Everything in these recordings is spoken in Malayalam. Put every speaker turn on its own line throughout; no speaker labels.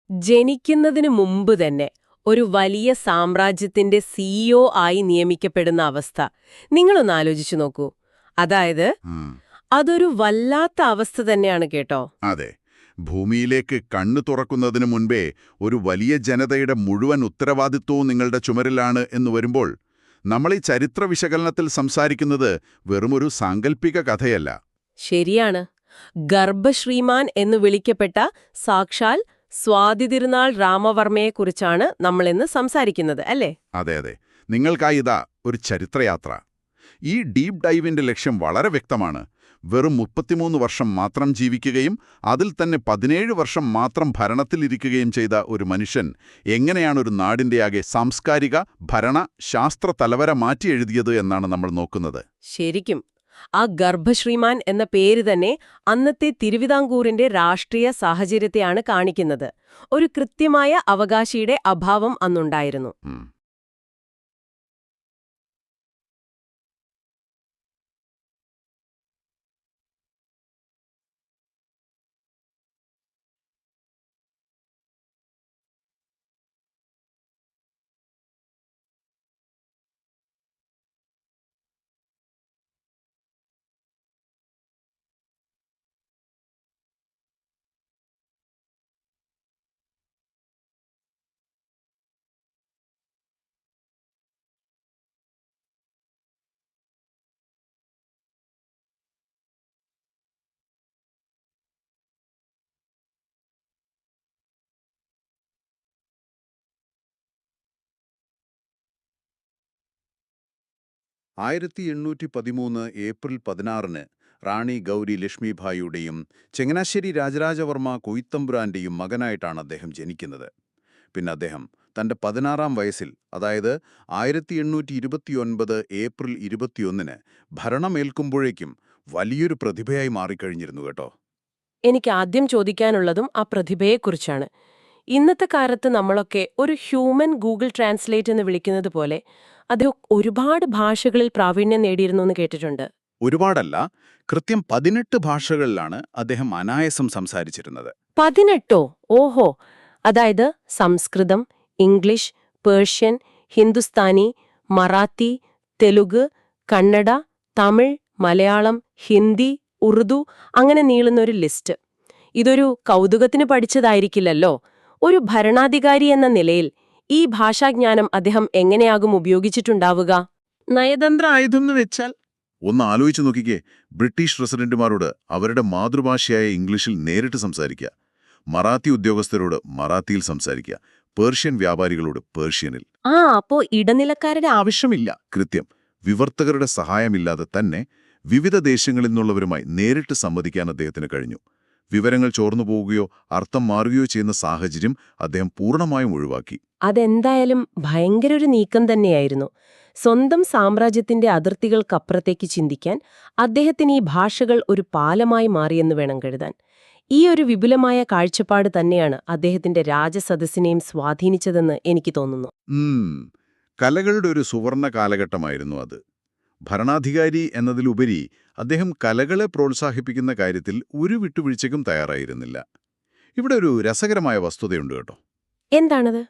ജനിക്കുന്നതിന് മുമ്പ് തന്നെ ഒരു വലിയ സാമ്രാജ്യത്തിന്റെ സിഇഒ ആയി നിയമിക്കപ്പെടുന്ന അവസ്ഥ നിങ്ങളൊന്ന് ആലോചിച്ചു നോക്കൂ. അതായത് അതൊരു വല്ലാത്ത അവസ്ഥ തന്നെയാണ് കേട്ടോ.
അതെ, ഭൂമിയിലേക്ക് കണ്ണു തുറക്കുന്നതിനു മുൻപേ ഒരു വലിയ ജനതയുടെ മുഴുവൻ ഉത്തരവാദിത്വവും നിങ്ങളുടെ ചുമരിലാണ് എന്ന് വരുമ്പോൾ നമ്മൾ ഈ ചരിത്ര വിശകലനത്തിൽ സംസാരിക്കുന്നത് വെറുമൊരു സാങ്കല്പിക കഥയല്ല.
ശരിയാണ്. ഗർഭശ്രീമാൻ എന്ന് വിളിക്കപ്പെട്ട സാക്ഷാൽ സ്വാതി തിരുനാൾ രാമവർമ്മയെക്കുറിച്ചാണ് നമ്മളിന്ന് സംസാരിക്കുന്നത്, അല്ലേ?
അതെ അതെ, നിങ്ങൾക്കായി ഇതാ ഒരു ചരിത്രയാത്ര. ഈ ഡീപ് ഡൈവിന്റെ ലക്ഷ്യം വളരെ വ്യക്തമാണ്. വെറും 33 വർഷം മാത്രം ജീവിക്കുകയും അതിൽ തന്നെ 17 വർഷം മാത്രം ഭരണത്തിലിരിക്കുകയും ചെയ്ത ഒരു മനുഷ്യൻ എങ്ങനെയാണ് ഒരു നാടിന്റെയാകെ സാംസ്കാരിക, ഭരണ, ശാസ്ത്ര തലവര മാറ്റി എഴുതിയത് എന്നാണ് നമ്മൾ നോക്കുന്നത്.
ശരിക്കും ആ ഗർഭശ്രീമാൻ എന്ന പേര് തന്നെ അന്നത്തെ തിരുവിതാംകൂറിന്റെ രാഷ്ട്രീയ സാഹചര്യത്തെയാണ് കാണിക്കുന്നത്. ഒരു കൃത്യമായ അവകാശിയുടെ അഭാവം അന്നുണ്ടായിരുന്നു.
1813 ഏപ്രിൽ 16-ന് റാണി ഗൗരി ലക്ഷ്മിഭായിയുടെയും ചങ്ങനാശ്ശേരി രാജരാജവർമ്മ കൊയ്ത്തമ്പുരാന്റെയും മകനായിട്ടാണ് അദ്ദേഹം ജനിക്കുന്നത്. പിന്നെ അദ്ദേഹം തന്റെ 16-ാം വയസ്സിൽ, അതായത് 1829 ഏപ്രിൽ 21-ന് ഭരണമേൽക്കുമ്പോഴേക്കും വലിയൊരു പ്രതിഭയായി മാറിക്കഴിഞ്ഞിരുന്നു കേട്ടോ.
എനിക്ക് ആദ്യം ചോദിക്കാനുള്ളതും ആ പ്രതിഭയെക്കുറിച്ചാണ്. ഇന്നത്തെ കാലത്ത് നമ്മളൊക്കെ ഒരു ഹ്യൂമൻ ഗൂഗിൾ ട്രാൻസ്ലേറ്റ് എന്ന് വിളിക്കുന്നത് പോലെ അദ്ദേഹം ഒരുപാട് ഭാഷകളിൽ പ്രാവീണ്യം നേടിയിരുന്നു എന്ന് കേട്ടിട്ടുണ്ട്.
ഒരുപാടല്ല, കൃത്യം 18 ഭാഷകളിലാണ് അദ്ദേഹം അനായാസം സംസാരിച്ചിരുന്നത്.
18ഓ? ഓഹോ! അതായത് സംസ്കൃതം, ഇംഗ്ലീഷ്, പേർഷ്യൻ, ഹിന്ദുസ്ഥാനി, മറാത്തി, തെലുഗ്, കന്നഡ, തമിഴ്, മലയാളം, ഹിന്ദി, ഉറുദു, അങ്ങനെ നീളുന്നൊരു ലിസ്റ്റ്. ഇതൊരു കൗതുകത്തിന് പഠിച്ചതായിരിക്കില്ലല്ലോ. ഒരു ഭരണാധികാരി എന്ന നിലയിൽ ഈ ഭാഷാജ്ഞാനം അദ്ദേഹം എങ്ങനെയാകും ഉപയോഗിച്ചിട്ടുണ്ടാവുക?
നയതന്ത്ര ആയുധം എന്ന് വെച്ചാൽ?
ഒന്ന് ആലോചിച്ചു നോക്കിക്കേ, ബ്രിട്ടീഷ് റെസിഡന്റുമാരോട് അവരുടെ മാതൃഭാഷയായ ഇംഗ്ലീഷിൽ നേരിട്ട് സംസാരിക്കുക, മറാത്തി ഉദ്യോഗസ്ഥരോട് മറാത്തിയിൽ സംസാരിക്കുക, പേർഷ്യൻ വ്യാപാരികളോട് പേർഷ്യനിൽ.
അപ്പോ ഇടനിലക്കാരുടെ
ആവശ്യമില്ല. കൃത്യം. വിവർത്തകരുടെ സഹായമില്ലാതെ തന്നെ വിവിധ ദേശങ്ങളിൽ നിന്നുള്ളവരുമായി നേരിട്ട് സംവദിക്കാൻ അദ്ദേഹത്തിന് കഴിഞ്ഞു. വിവരങ്ങൾ ചോർന്നു പോവുകയോ അർത്ഥം മാറുകയോ ചെയ്യുന്ന സാഹചര്യം അദ്ദേഹം പൂർണ്ണമായും ഒഴിവാക്കി.
അതെന്തായാലും ഭയങ്കര ഒരു നീക്കം തന്നെയായിരുന്നു. സ്വന്തം സാമ്രാജ്യത്തിന്റെ അതിർത്തികൾക്കപ്പുറത്തേക്ക് ചിന്തിക്കാൻ അദ്ദേഹത്തിന് ഈ ഭാഷകൾ ഒരു പാലമായി മാറിയെന്ന് വേണം കരുതാൻ. ഈ ഒരു വിപുലമായ കാഴ്ചപ്പാട് തന്നെയാണ് അദ്ദേഹത്തിന്റെ രാജസദസ്സിനെയും സ്വാധീനിച്ചതെന്ന് എനിക്ക് തോന്നുന്നു.
കലകളുടെ ഒരു സുവർണ കാലഘട്ടമായിരുന്നു അത്. ഭരണാധികാരി എന്നതിലുപരി അദ്ദേഹം കലകളെ പ്രോത്സാഹിപ്പിക്കുന്ന കാര്യത്തിൽ ഒരു വിട്ടുവീഴ്ചയ്ക്കും തയ്യാറായിരുന്നില്ല. ഇവിടെ ഒരു രസകരമായ വസ്തുതയുണ്ട് കേട്ടോ.
എന്താണത്?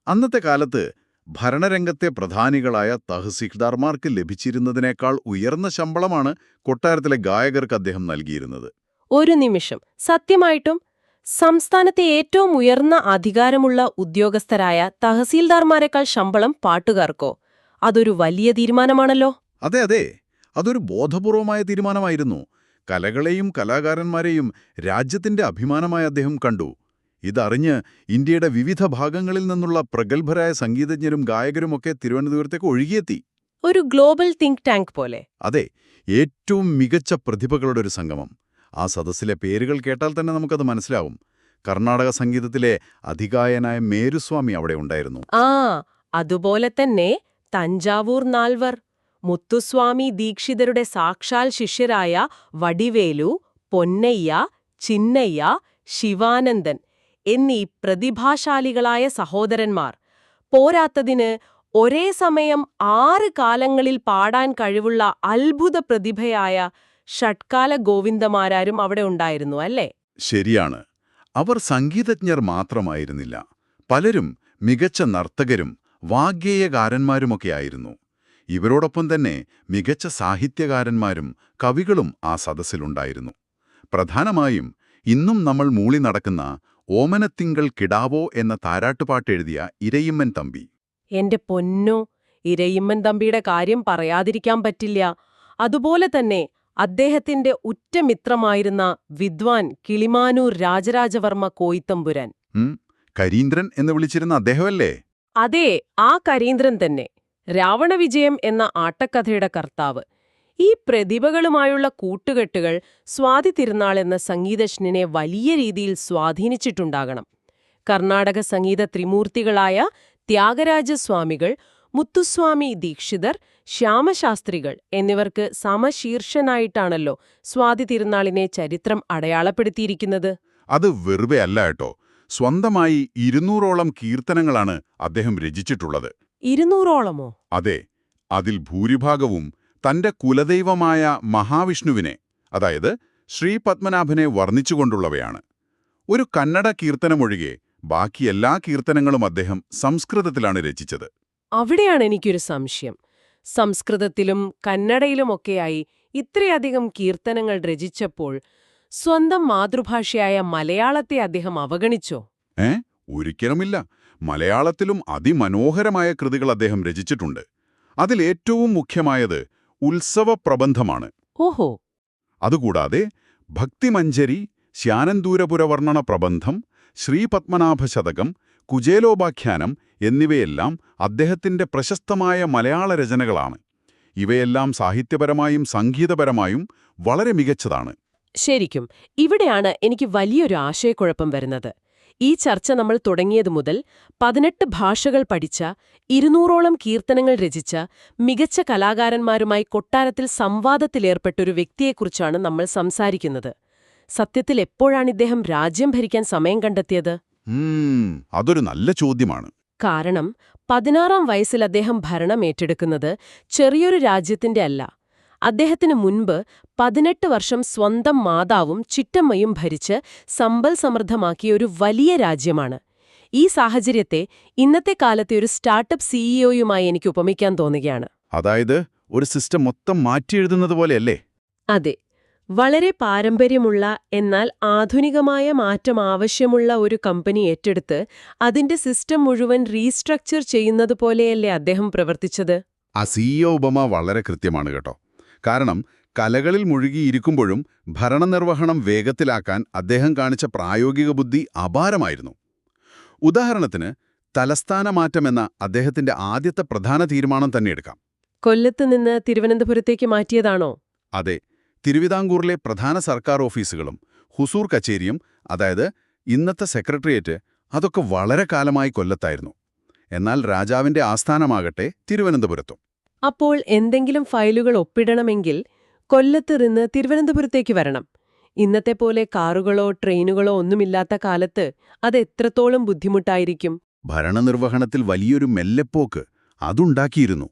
അന്നത്തെ കാലത്ത് ഭരണരംഗത്തെ പ്രധാനികളായ തഹസീൽദാർമാർക്ക് ലഭിച്ചിരുന്നതിനേക്കാൾ ഉയർന്ന ശമ്പളമാണ് കൊട്ടാരത്തിലെ ഗായകർക്ക് അദ്ദേഹം നൽകിയിരുന്നത്.
ഒരു നിമിഷം, സത്യമായിട്ടും സംസ്ഥാനത്തെ ഏറ്റവും ഉയർന്ന അധികാരമുള്ള ഉദ്യോഗസ്ഥരായ തഹസീൽദാർമാരെക്കാൾ ശമ്പളം പാട്ടുകാർക്കോ? അതൊരു വലിയ തീരുമാനമാണല്ലോ.
അതെ അതെ, അതൊരു ബോധപൂർവമായ തീരുമാനമായിരുന്നു. കലകളെയും കലാകാരന്മാരെയും രാജ്യത്തിന്റെ അഭിമാനമായി അദ്ദേഹം കണ്ടു. ഇതറിഞ്ഞ് ഇന്ത്യയുടെ വിവിധ ഭാഗങ്ങളിൽ നിന്നുള്ള പ്രഗത്ഭരായ സംഗീതജ്ഞരും ഗായകരുമൊക്കെ തിരുവനന്തപുരത്തേക്ക് ഒഴുകിയെത്തി.
ഒരു ഗ്ലോബൽ തിങ്ക് ടാങ്ക് പോലെ.
അതെ, ഏറ്റവും മികച്ച പ്രതിഭകളുടെ ഒരു സംഗമം. ആ സദസ്സിലെ പേരുകൾ കേട്ടാൽ തന്നെ നമുക്കത് മനസ്സിലാവും. കർണാടക സംഗീതത്തിലെ അധികായനായ മേരുസ്വാമി അവിടെ ഉണ്ടായിരുന്നു.
അതുപോലെ തന്നെ തഞ്ചാവൂർ നാൽവർ, മുത്തുസ്വാമി ദീക്ഷിതരുടെ സാക്ഷാൽ ശിഷ്യരായ വടിവേലു, പൊന്നയ്യ, ചിന്നയ്യ, ശിവാനന്ദൻ എന്നീ പ്രതിഭാശാലികളായ സഹോദരന്മാർ. പോരാത്തതിന് ഒരേ സമയം 6 കാലങ്ങളിൽ പാടാൻ കഴിവുള്ള അത്ഭുത പ്രതിഭയായ ഷട്കാല ഗോവിന്ദമാരാരും അവിടെ ഉണ്ടായിരുന്നു, അല്ലേ?
ശരിയാണ്. അവർ സംഗീതജ്ഞർ മാത്രമായിരുന്നില്ല. പലരും മികച്ച നർത്തകരും വാഗ്ഗേയകാരന്മാരുമൊക്കെയായിരുന്നു. ഇവരോടൊപ്പം തന്നെ മികച്ച സാഹിത്യകാരന്മാരും കവികളും ആ സദസ്സിലുണ്ടായിരുന്നു. പ്രധാനമായും ഇന്നും നമ്മൾ മൂളി നടക്കുന്ന ഓമനത്തിങ്കൾ കിടാവോ എന്ന താരാട്ടുപാട്ടെഴുതിയ ഇരയിമ്മൻ തമ്പി.
എന്റെ പൊന്നോ, ഇരയിമ്മൻ തമ്പിയുടെ കാര്യം പറയാതിരിക്കാൻ പറ്റില്ല. അതുപോലെ തന്നെ അദ്ദേഹത്തിന്റെ ഉറ്റമിത്രമായിരുന്ന വിദ്വാൻ കിളിമാനൂർ രാജരാജവർമ്മ കോയിത്തമ്പുരാൻ.
കരീന്ദ്രൻ എന്ന് വിളിച്ചിരുന്ന അദ്ദേഹമല്ലേ?
അതെ, ആ കരീന്ദ്രൻ തന്നെ. രാവണവിജയം എന്ന ആട്ടക്കഥയുടെ കർത്താവ്. ഈ പ്രതിഭകളുമായുള്ള കൂട്ടുകെട്ടുകൾ സ്വാതി തിരുനാൾ എന്ന സംഗീതജ്ഞനെ വലിയ രീതിയിൽ സ്വാധീനിച്ചിട്ടുണ്ടാകണം. കർണാടക സംഗീത ത്രിമൂർത്തികളായ ത്യാഗരാജസ്വാമികൾ, മുത്തുസ്വാമി ദീക്ഷിതർ, ശ്യാമശാസ്ത്രികൾ എന്നിവർക്ക് സമശീർഷനായിട്ടാണല്ലോ സ്വാതി തിരുനാളിനെ ചരിത്രം അടയാളപ്പെടുത്തിയിരിക്കുന്നത്.
അത് വെറുതെ അല്ല കേട്ടോ. സ്വന്തമായി 200ഓളം കീർത്തനങ്ങളാണ് അദ്ദേഹം രചിച്ചിട്ടുള്ളത്.
200ഓളമോ?
അതെ. അതിൽ ഭൂരിഭാഗവും തന്റെ കുലദൈവമായ മഹാവിഷ്ണുവിനെ, അതായത് ശ്രീപത്മനാഭനെ വർണ്ണിച്ചുകൊണ്ടുള്ളവയാണ്. ഒരു കന്നഡ കീർത്തനമൊഴികെ ബാക്കി എല്ലാ കീർത്തനങ്ങളും അദ്ദേഹം സംസ്കൃതത്തിലാണ് രചിച്ചത്.
അവിടെയാണ് എനിക്കൊരു സംശയം. സംസ്കൃതത്തിലും കന്നഡയിലുമൊക്കെയായി ഇത്രയധികം കീർത്തനങ്ങൾ രചിച്ചപ്പോൾ സ്വന്തം മാതൃഭാഷയായ മലയാളത്തെ അദ്ദേഹം അവഗണിച്ചോ?
ഒരിക്കലുമില്ല. മലയാളത്തിലും അതിമനോഹരമായ കൃതികൾ അദ്ദേഹം രചിച്ചിട്ടുണ്ട്. അതിലേറ്റവും മുഖ്യമായത് ഉത്സവപ്രബന്ധമാണ്.
ഓഹോ.
അതുകൂടാതെ ഭക്തിമഞ്ജരി, ശ്യാനന്തൂരപുരവർണ്ണന പ്രബന്ധം, ശ്രീപത്മനാഭശതകം, കുചേലോപാഖ്യാനം എന്നിവയെല്ലാം അദ്ദേഹത്തിന്റെ പ്രശസ്തമായ മലയാള രചനകളാണ്. ഇവയെല്ലാം സാഹിത്യപരമായും സംഗീതപരമായും വളരെ മികച്ചതാണ്.
ശരിക്കും ഇവിടെയാണ് എനിക്ക് വലിയൊരു ആശയക്കുഴപ്പം വരുന്നത്. ഈ ചർച്ച നമ്മൾ തുടങ്ങിയതു മുതൽ 18 ഭാഷകൾ പഠിച്ച, 200ഓളം കീർത്തനങ്ങൾ രചിച്ച മികച്ച കലാകാരന്മാരുമായി കൊട്ടാരത്തിൽ സംവാദത്തിലേർപ്പെട്ടൊരു വ്യക്തിയെക്കുറിച്ചാണ് നമ്മൾ സംസാരിക്കുന്നത്. സത്യത്തിൽ എപ്പോഴാണ് ഇദ്ദേഹം രാജ്യം ഭരിക്കാൻ സമയം കണ്ടെത്തിയത്?
അതൊരു നല്ല ചോദ്യമാണ്.
കാരണം 16-ാം വയസ്സിൽ അദ്ദേഹം ഭരണം ഏറ്റെടുക്കുന്നത് ചെറിയൊരു രാജ്യത്തിന്റെ അല്ല. അദ്ദേഹത്തിന് മുൻപ് 18 വർഷം സ്വന്തം മാതാവും ചിറ്റമ്മയും ഭരിച്ച് സമ്പൽ സമൃദ്ധമാക്കിയ ഒരു വലിയ രാജ്യമാണ്. ഈ സാഹചര്യത്തെ ഇന്നത്തെ കാലത്തെ ഒരു സ്റ്റാർട്ടപ്പ് സിഇഒയുമായി എനിക്ക് ഉപമിക്കാൻ തോന്നുകയാണ്.
അതായത് ഒരു സിസ്റ്റം മൊത്തം മാറ്റിയെഴുതുന്നത് പോലെയല്ലേ?
അതെ. വളരെ പാരമ്പര്യമുള്ള എന്നാൽ ആധുനികമായ മാറ്റം ആവശ്യമുള്ള ഒരു കമ്പനി ഏറ്റെടുത്ത് അതിന്റെ സിസ്റ്റം മുഴുവൻ റീസ്ട്രക്ചർ ചെയ്യുന്നത് പോലെയല്ലേ അദ്ദേഹം പ്രവർത്തിച്ചത്?
ആ സിഇഒ ഉപമ വളരെ കൃത്യമാണ് കേട്ടോ. കാരണം കലകളിൽ മുഴുകിയിരിക്കുമ്പോഴും ഭരണനിർവഹണം വേഗത്തിലാക്കാൻ അദ്ദേഹം കാണിച്ച പ്രായോഗിക ബുദ്ധി അപാരമായിരുന്നു. ഉദാഹരണത്തിന് തലസ്ഥാനമാറ്റമെന്ന അദ്ദേഹത്തിന്റെ ആദ്യത്തെ പ്രധാന തീരുമാനം തന്നെ എടുക്കാം.
കൊല്ലത്ത് നിന്ന് തിരുവനന്തപുരത്തേക്ക് മാറ്റിയതാണോ?
അതെ. തിരുവിതാംകൂറിലെ പ്രധാന സർക്കാർ ഓഫീസുകളും ഹുസൂർ കച്ചേരിയും, അതായത് ഇന്നത്തെ സെക്രട്ടേറിയറ്റ്, അതൊക്കെ വളരെ കാലമായി കൊല്ലത്തായിരുന്നു. എന്നാൽ രാജാവിന്റെ ആസ്ഥാനമാകട്ടെ തിരുവനന്തപുരത്തും.
അപ്പോൾ എന്തെങ്കിലും ഫയലുകൾ ഒപ്പിടണമെങ്കിൽ കൊല്ലത്ത് നിന്ന് തിരുവനന്തപുരത്തേക്ക് വരണം. ഇന്നത്തെ പോലെ കാറുകളോ ട്രെയിനുകളോ ഒന്നുമില്ലാത്ത കാലത്ത് അത് എത്രത്തോളം ബുദ്ധിമുട്ടായിരിക്കും?
ഭരണനിർവഹണത്തിൽ വലിയൊരു മെല്ലെപ്പോക്ക് അതുണ്ടാക്കിയിരുന്നു.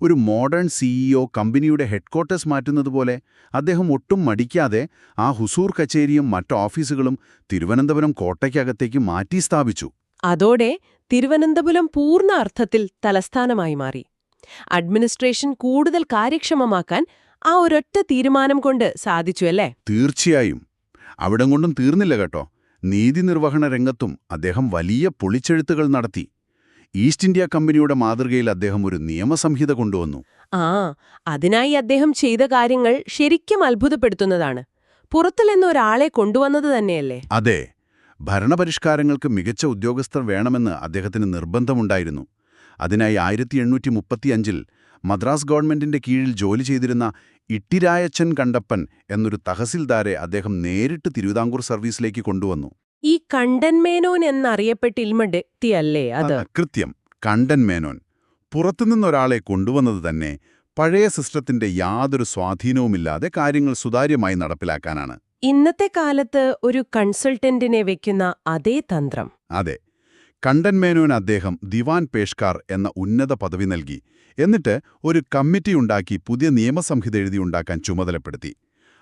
ഒരു മോഡേൺ സിഇഒ കമ്പനിയുടെ ഹെഡ്ക്വാർട്ടേഴ്സ് മാറ്റുന്നതുപോലെ അദ്ദേഹം ഒട്ടും മടിക്കാതെ ആ ഹുസൂർ കച്ചേരിയും മറ്റ് ഓഫീസുകളും തിരുവനന്തപുരം കോട്ടയ്ക്കകത്തേക്ക് മാറ്റി സ്ഥാപിച്ചു.
അതോടെ തിരുവനന്തപുരം പൂർണ്ണ അർത്ഥത്തിൽ തലസ്ഥാനമായി മാറി. അഡ്മിനിസ്ട്രേഷൻ കൂടുതൽ കാര്യക്ഷമമാക്കാൻ ആ ഒരൊറ്റ തീരുമാനം കൊണ്ട് സാധിച്ചു അല്ലേ?
തീർച്ചയായും. അവിടം കൊണ്ടും തീർന്നില്ല കേട്ടോ. നീതിനിർവഹണ രംഗത്തും അദ്ദേഹം വലിയ പൊളിച്ചെഴുത്തുകൾ നടത്തി. ഈസ്റ്റ് ഇന്ത്യ കമ്പനിയുടെ മാതൃകയിൽ അദ്ദേഹം ഒരു നിയമസംഹിത കൊണ്ടുവന്നു.
അതിനായി അദ്ദേഹം ചെയ്ത കാര്യങ്ങൾ ശരിക്കും അത്ഭുതപ്പെടുത്തുന്നതാണ്. പുറത്തുനിന്ന് ഒരാളെ കൊണ്ടുവന്നത് തന്നെയല്ലേ?
അതെ. ഭരണപരിഷ്കാരങ്ങൾക്ക് മികച്ച ഉദ്യോഗസ്ഥർ വേണമെന്ന് അദ്ദേഹത്തിന് നിർബന്ധമുണ്ടായിരുന്നു. അതിനായി 1835-ൽ മദ്രാസ് ഗവൺമെന്റിന്റെ കീഴിൽ ജോലി ചെയ്തിരുന്ന ഇട്ടിരായച്ചൻ കണ്ടപ്പൻ എന്നൊരു തഹസിൽദാരെ അദ്ദേഹം നേരിട്ട് തിരുവിതാംകൂർ സർവീസിലേക്ക് കൊണ്ടുവന്നു.
ഈ കണ്ടൻ മേനോൻ എന്നറിയപ്പെട്ടിൽമഡെത്തിയല്ലേ അത്?
കൃത്യം, കണ്ടൻ മേനോൻ. പുറത്തുനിന്നൊരാളെ കൊണ്ടുവന്നത് തന്നെ പഴയ സിസ്റ്റത്തിന്റെ യാതൊരു സ്വാധീനവുമില്ലാതെ കാര്യങ്ങൾ സുതാര്യമായി നടപ്പിലാക്കാനാണ്.
ഇന്നത്തെ കാലത്ത് ഒരു കൺസൾട്ടന്റിനെ വെക്കുന്ന അതേ തന്ത്രം.
അതെ. കണ്ടൻ മേനോൻ അദ്ദേഹം ദിവാൻ പേഷ്കാർ എന്ന ഉന്നത പദവി നൽകി. എന്നിട്ട് ഒരു കമ്മിറ്റി ഉണ്ടാക്കി പുതിയ നിയമസംഹിത എഴുതിയുണ്ടാക്കാൻ ചുമതലപ്പെടുത്തി.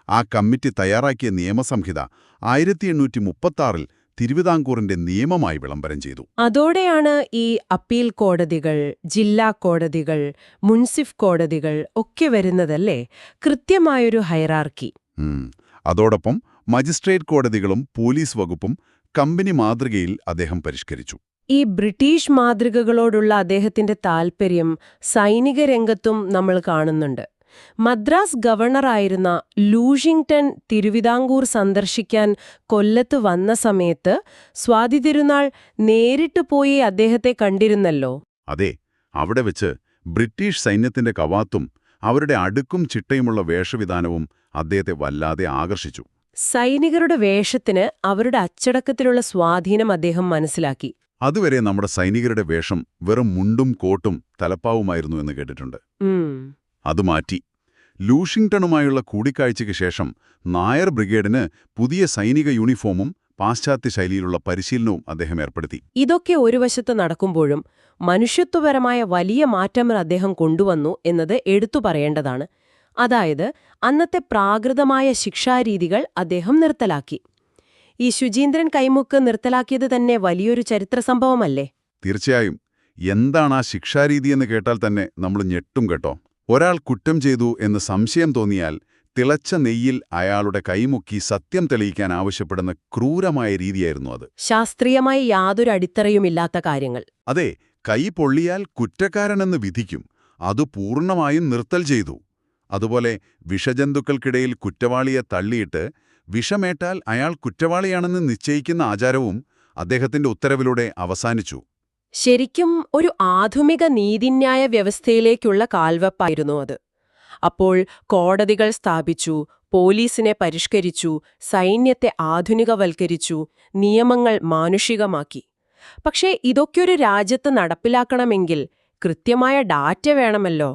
ആ കമ്മിറ്റി തയ്യാറാക്കിയ നിയമസംഹിത 1836-ൽ തിരുവിതാംകൂറിന്റെ നിയമമായി വിളംബരം ചെയ്തു.
അതോടെയാണ് ഈ അപ്പീൽ കോടതികൾ, ജില്ലാ കോടതികൾ, മുൻസിഫ് കോടതികൾ ഒക്കെ വരുന്നതല്ലേ? കൃത്യമായൊരു ഹൈറാർക്കി.
അതോടൊപ്പം മജിസ്ട്രേറ്റ് കോടതികളും പോലീസ് വകുപ്പും കമ്പനി മാതൃകയിൽ അദ്ദേഹം പരിഷ്കരിച്ചു.
ഈ ബ്രിട്ടീഷ് മാതൃകകളോടുള്ള അദ്ദേഹത്തിന്റെ താൽപ്പര്യം സൈനിക രംഗത്തും നമ്മൾ കാണുന്നുണ്ട്. മദ്രാസ് ഗവർണറായിരുന്ന ലൂഷിംഗ്ടൺ തിരുവിതാംകൂർ സന്ദർശിക്കാൻ കൊല്ലത്ത് വന്ന സമയത്ത് സ്വാതി തിരുനാൾ നേരിട്ട് പോയി അദ്ദേഹത്തെ കണ്ടിരുന്നല്ലോ.
അതെ, അവിടെ വെച്ച് ബ്രിട്ടീഷ് സൈന്യത്തിന്റെ കവാത്തും അവരുടെ അടുക്കും ചിട്ടയുമുള്ള വേഷവിധാനവും അദ്ദേഹത്തെ വല്ലാതെ ആകർഷിച്ചു.
സൈനികരുടെ വേഷത്തിന് അവരുടെ അച്ചടക്കത്തിലുള്ള സ്വാധീനം അദ്ദേഹം മനസ്സിലാക്കി.
അതുവരെ നമ്മുടെ സൈനികരുടെ വേഷം വെറും മുണ്ടും കോട്ടും തലപ്പാവുമായിരുന്നു എന്ന് കേട്ടിട്ടുണ്ട്. അത് മാറ്റി. ലൂഷിംഗ്ടണുമായുള്ള കൂടിക്കാഴ്ചയ്ക്ക് ശേഷം നായർ ബ്രിഗേഡിന് പുതിയ സൈനിക യൂണിഫോമും പാശ്ചാത്യ ശൈലിയിലുള്ള പരിശീലനവും അദ്ദേഹം ഏർപ്പെടുത്തി.
ഇതൊക്കെ ഒരു വശത്ത് നടക്കുമ്പോഴും മനുഷ്യത്വപരമായ വലിയ മാറ്റങ്ങൾ അദ്ദേഹം കൊണ്ടുവന്നു എന്നത് എടുത്തു പറയേണ്ടതാണ്. അതായത് അന്നത്തെ പ്രാകൃതമായ ശിക്ഷാരീതികൾ അദ്ദേഹം നിർത്തലാക്കി. ഈ ശുചീന്ദ്രൻ കൈമുക്ക് നിർത്തലാക്കിയത് തന്നെ വലിയൊരു ചരിത്ര സംഭവമല്ലേ?
തീർച്ചയായും. എന്താണ് ആ ശിക്ഷാരീതിയെന്ന് കേട്ടാൽ തന്നെ നമ്മൾ ഞെട്ടും കേട്ടോ. ഒരാൾ കുറ്റം ചെയ്തു എന്ന് സംശയം തോന്നിയാൽ തിളച്ച നെയ്യിൽ അയാളുടെ കൈമുക്കി സത്യം തെളിയിക്കാൻ ആവശ്യപ്പെടുന്ന ക്രൂരമായ രീതിയായിരുന്നു അത്.
ശാസ്ത്രീയമായി യാതൊരു അടിത്തറയുമില്ലാത്ത കാര്യങ്ങൾ.
അതെ, കൈ പൊള്ളിയാൽ കുറ്റക്കാരനെന്ന് വിധിക്കും. അത് പൂർണ്ണമായും നിർത്തൽ ചെയ്തു. അതുപോലെ വിഷജന്തുക്കൾക്കിടയിൽ കുറ്റവാളിയെ തള്ളിയിട്ട് വിഷമേറ്റാൽ അയാൾ കുറ്റവാളിയാണെന്ന് നിശ്ചയിക്കുന്ന ആചാരവും അദ്ദേഹത്തിന്റെ ഉത്തരവിലൂടെ അവസാനിച്ചു.
ശരിക്കും ഒരു ആധുനിക നീതിന്യായ വ്യവസ്ഥയിലേക്കുള്ള കാൽവെപ്പായിരുന്നു അത്. അപ്പോൾ കോടതികൾ സ്ഥാപിച്ചു, പോലീസിനെ പരിഷ്കരിച്ചു, സൈന്യത്തെ ആധുനികവൽക്കരിച്ചു, നിയമങ്ങൾ മാനുഷികമാക്കി. പക്ഷേ ഇതൊക്കെയൊരു രാജ്യത്ത് നടപ്പിലാക്കണമെങ്കിൽ കൃത്യമായ ഡാറ്റ വേണമല്ലോ.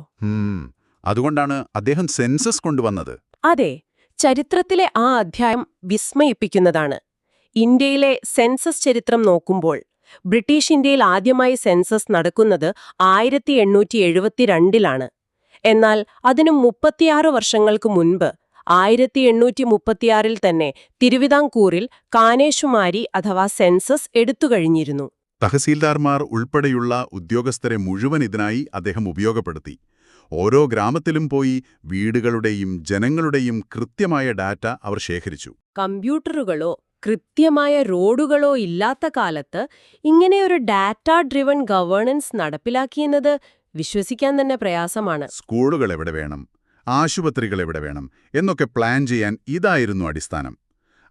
അതുകൊണ്ടാണ് അദ്ദേഹം സെൻസസ് കൊണ്ടുവന്നത്.
അതെ, ചരിത്രത്തിലെ ആ അധ്യായം വിസ്മയിപ്പിക്കുന്നതാണ്. ഇന്ത്യയിലെ സെൻസസ് ചരിത്രം നോക്കുമ്പോൾ ബ്രിട്ടീഷ് ഇന്ത്യയിൽ ആദ്യമായി സെൻസസ് നടക്കുന്നത് 1872-ലാണ്. എന്നാൽ അതിനും 36 വർഷങ്ങൾക്ക് മുൻപ് 1836-ൽ തന്നെ തിരുവിതാംകൂറിൽ കാനേഷുമാരി അഥവാ സെൻസസ് എടുത്തുകഴിഞ്ഞിരുന്നു.
തഹസീൽദാർമാർ ഉൾപ്പെടെയുള്ള ഉദ്യോഗസ്ഥരെ മുഴുവൻ ഇതിനായി അദ്ദേഹം ഉപയോഗപ്പെടുത്തി. ഓരോ ഗ്രാമത്തിലും പോയി വീടുകളുടെയും ജനങ്ങളുടെയും കൃത്യമായ ഡാറ്റ അവർ ശേഖരിച്ചു.
കമ്പ്യൂട്ടറുകളോ കൃത്യമായ റോഡുകളോ ഇല്ലാത്ത കാലത്ത് ഇങ്ങനെയൊരു ഡാറ്റ ഡ്രിവൺ ഗവേണൻസ് നടപ്പിലാക്കിയെന്നത് വിശ്വസിക്കാൻ തന്നെ പ്രയാസമാണ്.
സ്കൂളുകൾ എവിടെ വേണം, ആശുപത്രികൾ എവിടെ വേണം എന്നൊക്കെ പ്ലാൻ ചെയ്യാൻ ഇതായിരുന്നു അടിസ്ഥാനം.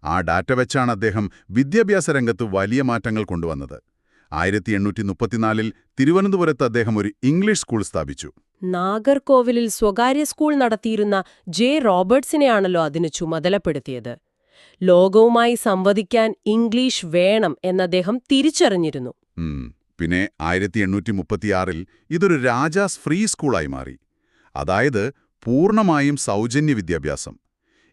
ആ ഡാറ്റ വെച്ചാണ് അദ്ദേഹം വിദ്യാഭ്യാസ രംഗത്ത് വലിയ മാറ്റങ്ങൾ കൊണ്ടുവന്നത്. 1834-ൽ തിരുവനന്തപുരത്ത് അദ്ദേഹം ഒരു ഇംഗ്ലീഷ് സ്കൂൾ സ്ഥാപിച്ചു.
നാഗർകോവിലിൽ സ്വകാര്യ സ്കൂൾ നടത്തിയിരുന്ന ജെ റോബർട്ട്സിനെയാണല്ലോ അതിന് ചുമതലപ്പെടുത്തിയത്. ലോകവുമായി സംവദിക്കാൻ ഇംഗ്ലീഷ് വേണം എന്നദ്ദേഹം തിരിച്ചറിഞ്ഞിരുന്നു.
പിന്നെ 1836-ൽ ഇതൊരു രാജാസ് ഫ്രീ സ്കൂളായി മാറി. അതായത് പൂർണ്ണമായും സൗജന്യ വിദ്യാഭ്യാസം.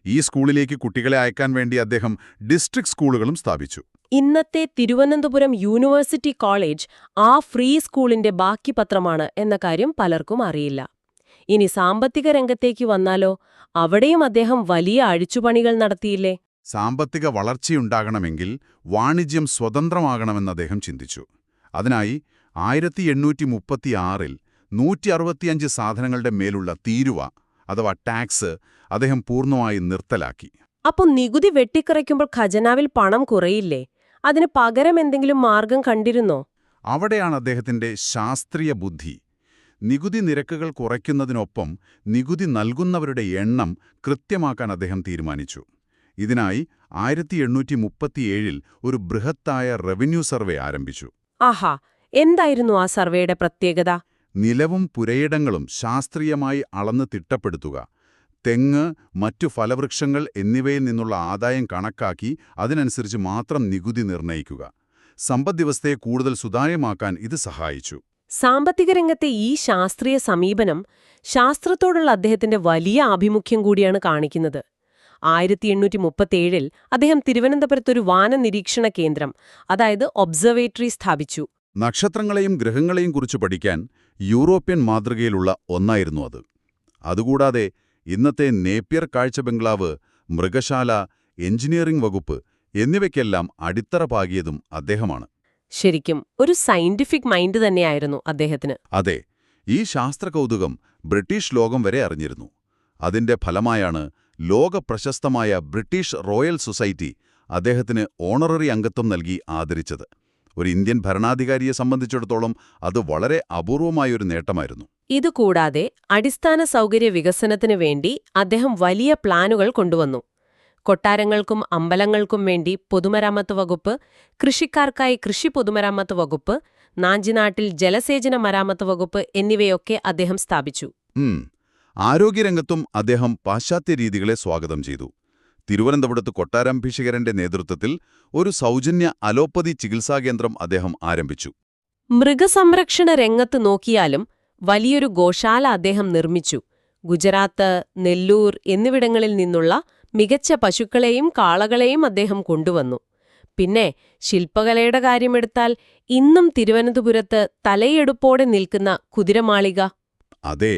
ഈ സ്കൂളിലേക്ക് കുട്ടികളെ അയക്കാൻ വേണ്ടി അദ്ദേഹം ഡിസ്ട്രിക്ട് സ്കൂളുകളും സ്ഥാപിച്ചു.
ഇന്നത്തെ തിരുവനന്തപുരം യൂണിവേഴ്സിറ്റി കോളേജ് ആ ഫ്രീ സ്കൂളിന്റെ ബാക്കി പത്രമാണ് എന്ന കാര്യം പലർക്കും അറിയില്ല. ഇനി സാമ്പത്തിക രംഗത്തേക്ക് വന്നാലോ, അവിടെയും അദ്ദേഹം വലിയ അഴിച്ചുപണികൾ നടത്തിയില്ലേ?
സാമ്പത്തിക വളർച്ചയുണ്ടാകണമെങ്കിൽ വാണിജ്യം സ്വതന്ത്രമാകണമെന്ന് അദ്ദേഹം ചിന്തിച്ചു. അതിനായി 1836-ൽ 165 സാധനങ്ങളുടെ മേലുള്ള തീരുവ അഥവാ ടാക്സ് അദ്ദേഹം പൂർണ്ണമായി നിർത്തലാക്കി.
അപ്പോൾ നികുതി വെട്ടിക്കുറയ്ക്കുമ്പോൾ ഖജനാവിൽ പണം കുറയില്ലേ? അതിന് പകരം എന്തെങ്കിലും മാർഗം കണ്ടിരുന്നോ?
അവിടെയാണ് അദ്ദേഹത്തിന്റെ ശാസ്ത്രീയ ബുദ്ധി. നികുതി നിരക്കുകൾ കുറയ്ക്കുന്നതിനൊപ്പം നികുതി നൽകുന്നവരുടെ എണ്ണം കൃത്യമാക്കാൻ അദ്ദേഹം തീരുമാനിച്ചു. ഇതിനായി 1837-ൽ ഒരു ബൃഹത്തായ റവന്യൂ സർവേ ആരംഭിച്ചു.
ആഹാ, എന്തായിരുന്നു ആ സർവേയുടെ പ്രത്യേകത?
നിലവും പുരയിടങ്ങളും ശാസ്ത്രീയമായി അളന്ന് തിട്ടപ്പെടുത്തുക, തെങ്ങ്, മറ്റു ഫലവൃക്ഷങ്ങൾ എന്നിവയിൽ നിന്നുള്ള ആദായം കണക്കാക്കി അതിനനുസരിച്ച് മാത്രം നികുതി നിർണ്ണയിക്കുക. സമ്പദ്വ്യവസ്ഥയെ കൂടുതൽ സുതാര്യമാക്കാൻ ഇത് സഹായിച്ചു.
സാമ്പത്തിക രംഗത്തെ ഈ ശാസ്ത്രീയ സമീപനം ശാസ്ത്രത്തോടുള്ള അദ്ദേഹത്തിന്റെ വലിയ ആഭിമുഖ്യം കൂടിയാണ് കാണിക്കുന്നത്. 1837-ൽ അദ്ദേഹം തിരുവനന്തപുരത്തൊരു വാനനിരീക്ഷണ കേന്ദ്രം, അതായത് ഒബ്സർവേറ്ററി സ്ഥാപിച്ചു.
നക്ഷത്രങ്ങളെയും ഗ്രഹങ്ങളെയും കുറിച്ച് പഠിക്കാൻ യൂറോപ്യൻ മാതൃകയിലുള്ള ഒന്നായിരുന്നു അത്. അതുകൂടാതെ ഇന്നത്തെ നേപ്പിയർ കാഴ്ച ബംഗ്ലാവ്, മൃഗശാല, എഞ്ചിനീയറിംഗ് വകുപ്പ് എന്നിവയ്ക്കെല്ലാം അടിത്തറ പാകിയതും അദ്ദേഹമാണ്.
ശരിക്കും ഒരു സയന്റിഫിക് മൈൻഡ് തന്നെയായിരുന്നു അദ്ദേഹത്തിന്.
അതെ, ഈ ശാസ്ത്രകൗതുകം ബ്രിട്ടീഷ് ലോകം വരെ അറിഞ്ഞിരുന്നു. അതിന്റെ ഫലമായാണ് ലോകപ്രശസ്തമായ ബ്രിട്ടീഷ് റോയൽ സൊസൈറ്റി അദ്ദേഹത്തിന് ഓണററി അംഗത്വം നൽകി ആദരിച്ചത്. ഒരു ഇന്ത്യൻ ഭരണാധികാരിയെ സംബന്ധിച്ചിടത്തോളം അത് വളരെ അപൂർവമായൊരു നേട്ടമായിരുന്നു.
ഇതുകൂടാതെ അടിസ്ഥാന സൗകര്യ വികസനത്തിനു വേണ്ടി അദ്ദേഹം വലിയ പ്ലാനുകൾ കൊണ്ടുവന്നു. കൊട്ടാരങ്ങൾക്കും അമ്പലങ്ങൾക്കും വേണ്ടി പൊതുമരാമത്ത് വകുപ്പ്, കൃഷിക്കാർക്കായി കൃഷി പൊതുമരാമത്ത് വകുപ്പ്, നാഞ്ചിനാട്ടിൽ ജലസേചന മരാമത്ത് വകുപ്പ് എന്നിവയൊക്കെ അദ്ദേഹം സ്ഥാപിച്ചു.
ആരോഗ്യരംഗത്തും അദ്ദേഹം പാശ്ചാത്യ രീതികളെ സ്വാഗതം ചെയ്തു. തിരുവനന്തപുരത്ത് കൊട്ടാരംഭിഷകരന്റെ നേതൃത്വത്തിൽ ഒരു സൗജന്യ അലോപ്പതി ചികിത്സാകേന്ദ്രം അദ്ദേഹം ആരംഭിച്ചു.
മൃഗസംരക്ഷണ രംഗത്ത് നോക്കിയാലും വലിയൊരു ഗോശാല അദ്ദേഹം നിർമ്മിച്ചു. ഗുജറാത്ത്, നെല്ലൂർ എന്നിവിടങ്ങളിൽ നിന്നുള്ള മികച്ച പശുക്കളെയും കാളകളെയും അദ്ദേഹം കൊണ്ടുവന്നു. പിന്നെ ശില്പകലയുടെ കാര്യമെടുത്താൽ ഇന്നും തിരുവനന്തപുരത്ത് തലയെടുപ്പോടെ നിൽക്കുന്ന കുതിരമാളിക.
അതെ,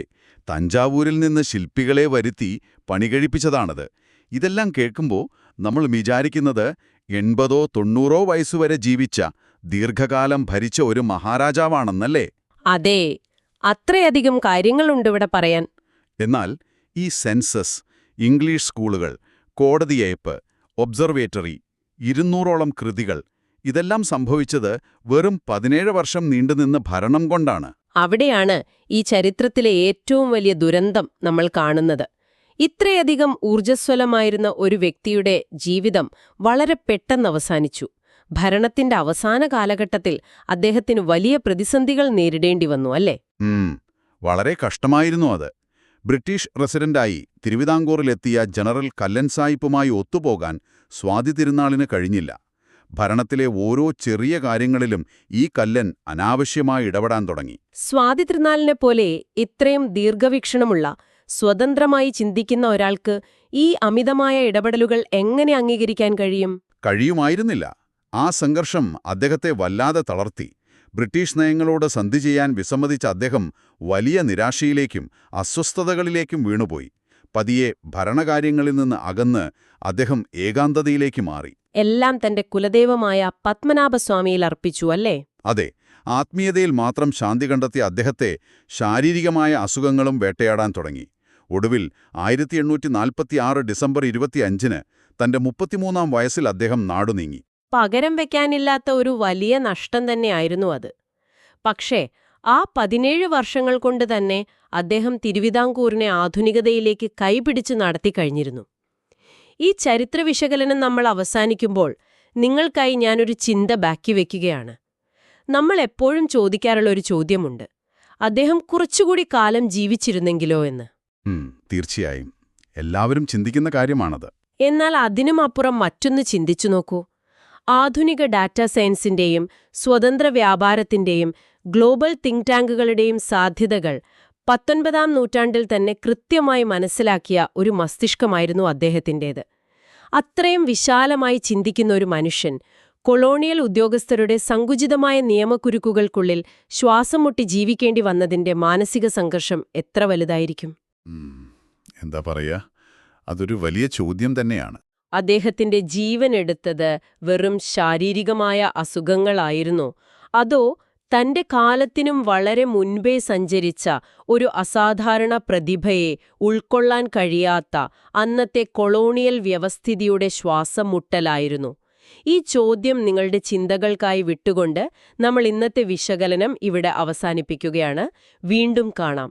തഞ്ചാവൂരിൽ നിന്ന് ശില്പികളെ വരുത്തി പണികഴിപ്പിച്ചതാണത്. ഇതെല്ലാം കേൾക്കുമ്പോൾ നമ്മൾ വിചാരിക്കുന്നത് 80-90 വയസ്സുവരെ ജീവിച്ച, ദീർഘകാലം ഭരിച്ച ഒരു മഹാരാജാവാണെന്നല്ലേ?
അതെ, അത്രയധികം കാര്യങ്ങളുണ്ടിവിടെ പറയാൻ.
എന്നാൽ ഈ സെൻസസ്, ഇംഗ്ലീഷ് സ്കൂളുകൾ, കോടതിയയപ്പ്, ഒബ്സർവേറ്ററി, 200ഓളം കൃതികൾ, ഇതെല്ലാം സംഭവിച്ചത് വെറും 17 വർഷം നീണ്ടുനിന്ന ഭരണം കൊണ്ടാണ്.
അവിടെയാണ് ഈ ചരിത്രത്തിലെ ഏറ്റവും വലിയ ദുരന്തം നമ്മൾ കാണുന്നത്. ഇത്രയധികം ഊർജ്ജസ്വലമായിരുന്ന ഒരു വ്യക്തിയുടെ ജീവിതം വളരെ പെട്ടെന്ന് അവസാനിച്ചു. ഭരണത്തിന്റെ അവസാന കാലഘട്ടത്തിൽ അദ്ദേഹത്തിന് വലിയ പ്രതിസന്ധികൾ നേരിടേണ്ടി വന്നു, അല്ലേ?
വളരെ കഷ്ടമായിരുന്നു അത്. ബ്രിട്ടീഷ് റെസിഡന്റായി തിരുവിതാംകൂറിലെത്തിയ ജനറൽ കല്ലൻ സായിപ്പുമായി ഒത്തുപോകാൻ സ്വാതി തിരുനാളിന് കഴിഞ്ഞില്ല. ഭരണത്തിലെ ഓരോ ചെറിയ കാര്യങ്ങളിലും ഈ കല്ലൻ അനാവശ്യമായി ഇടപെടാൻ തുടങ്ങി.
സ്വാതി തിരുനാളിനെ പോലെ ഇത്രയും ദീർഘവീക്ഷണമുള്ള, സ്വതന്ത്രമായി ചിന്തിക്കുന്ന ഒരാൾക്ക് ഈ അമിതമായ ഇടപെടലുകൾ എങ്ങനെ അംഗീകരിക്കാൻ കഴിയും?
കഴിയുമായിരുന്നില്ല. ആ സംഘർഷം അദ്ദേഹത്തെ വല്ലാതെ തളർത്തി. ബ്രിട്ടീഷ് നയങ്ങളോട് സന്ധി ചെയ്യാൻ വിസമ്മതിച്ച അദ്ദേഹം വലിയ നിരാശയിലേക്കും അസ്വസ്ഥതകളിലേക്കും വീണുപോയി. പതിയെ ഭരണകാര്യങ്ങളിൽ നിന്ന് അകന്ന് അദ്ദേഹം ഏകാന്തതയിലേക്ക് മാറി.
എല്ലാം തന്റെ കുലദൈവമായ പത്മനാഭസ്വാമിയിൽ അർപ്പിച്ചു, അല്ലേ?
അതെ, ആത്മീയതയിൽ മാത്രം ശാന്തി കണ്ടെത്തിയ അദ്ദേഹത്തെ ശാരീരികമായ അസുഖങ്ങളും വേട്ടയാടാൻ തുടങ്ങി. ഒടുവിൽ 1846 ഡിസംബർ 25-ന് തന്റെ 33-ാം വയസ്സിൽ അദ്ദേഹം നാടുനീങ്ങി.
പകരം വെക്കാനില്ലാത്ത ഒരു വലിയ നഷ്ടം തന്നെയായിരുന്നു അത്. പക്ഷേ ആ 17 വർഷങ്ങൾ കൊണ്ട് തന്നെ അദ്ദേഹം തിരുവിതാംകൂറിനെ ആധുനികതയിലേക്ക് കൈപിടിച്ച് നടത്തിക്കഴിഞ്ഞിരുന്നു. ഈ ചരിത്ര വിശകലനം നമ്മൾ അവസാനിക്കുമ്പോൾ നിങ്ങൾക്കായി ഞാനൊരു ചിന്ത ബാക്കി വയ്ക്കുകയാണ്. നമ്മൾ എപ്പോഴും ചോദിക്കാറുള്ള ഒരു ചോദ്യമുണ്ട്: അദ്ദേഹം കുറച്ചുകൂടി കാലം ജീവിച്ചിരുന്നെങ്കിലോ എന്ന്.
തീർച്ചയായും എല്ലാവരും ചിന്തിക്കുന്ന കാര്യമാണത്.
എന്നാൽ അതിനും അപ്പുറം മറ്റൊന്ന് ചിന്തിച്ചു നോക്കൂ. ആധുനിക ഡാറ്റാ സയൻസിന്റെയും സ്വതന്ത്ര വ്യാപാരത്തിന്റെയും ഗ്ലോബൽ തിങ്ക് ടാങ്കുകളുടെയും സാധ്യതകൾ 19-ാം നൂറ്റാണ്ടിൽ തന്നെ കൃത്യമായി മനസ്സിലാക്കിയ ഒരു മസ്തിഷ്കമായിരുന്നു അദ്ദേഹത്തിൻ്റേത്. അത്രയും വിശാലമായി ചിന്തിക്കുന്ന ഒരു മനുഷ്യൻ കൊളോണിയൽ ഉദ്യോഗസ്ഥരുടെ സങ്കുചിതമായ നിയമക്കുരുക്കുകൾക്കുള്ളിൽ ശ്വാസം മുട്ടി ജീവിക്കേണ്ടി വന്നതിന്റെ മാനസിക സംഘർഷം എത്ര വലുതായിരിക്കും?
എന്താ പറയാ, അതൊരു വലിയ ചോദ്യം തന്നെയാണ്.
അദ്ദേഹത്തിന്റെ ജീവനെടുത്തത് വെറും ശാരീരികമായ അസുഖങ്ങളായിരുന്നോ, അതോ തന്റെ കാലത്തിനും വളരെ മുൻപേ സഞ്ചരിച്ച ഒരു അസാധാരണ പ്രതിഭയെ ഉൾക്കൊള്ളാൻ കഴിയാത്ത അന്നത്തെ കൊളോണിയൽ വ്യവസ്ഥിതിയുടെ ശ്വാസം മുട്ടലായിരുന്നു? ഈ ചോദ്യം നിങ്ങളുടെ ചിന്തകൾക്കായി വിട്ടുകൊണ്ട് നമ്മൾ ഇന്നത്തെ വിശകലനം ഇവിടെ അവസാനിപ്പിക്കുകയാണ്. വീണ്ടും കാണാം.